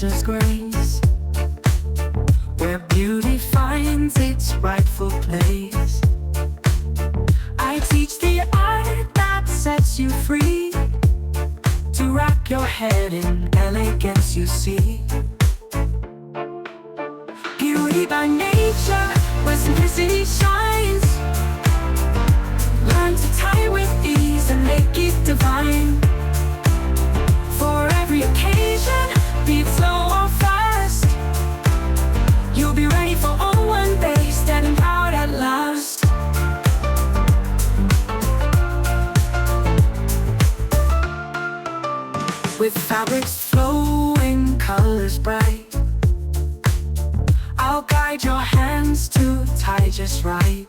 nature's grace, where beauty finds its rightful place. I teach the art that sets you free, to wrap your head in elegance you see. Beauty by nature, where simplicity shines. Learn to tie with ease and make it divine. For every occasion, be it slow or fast, you'll be ready for all one day, standing proud at last. With fabrics flowing, colors bright, I'll guide your hands to tie just right.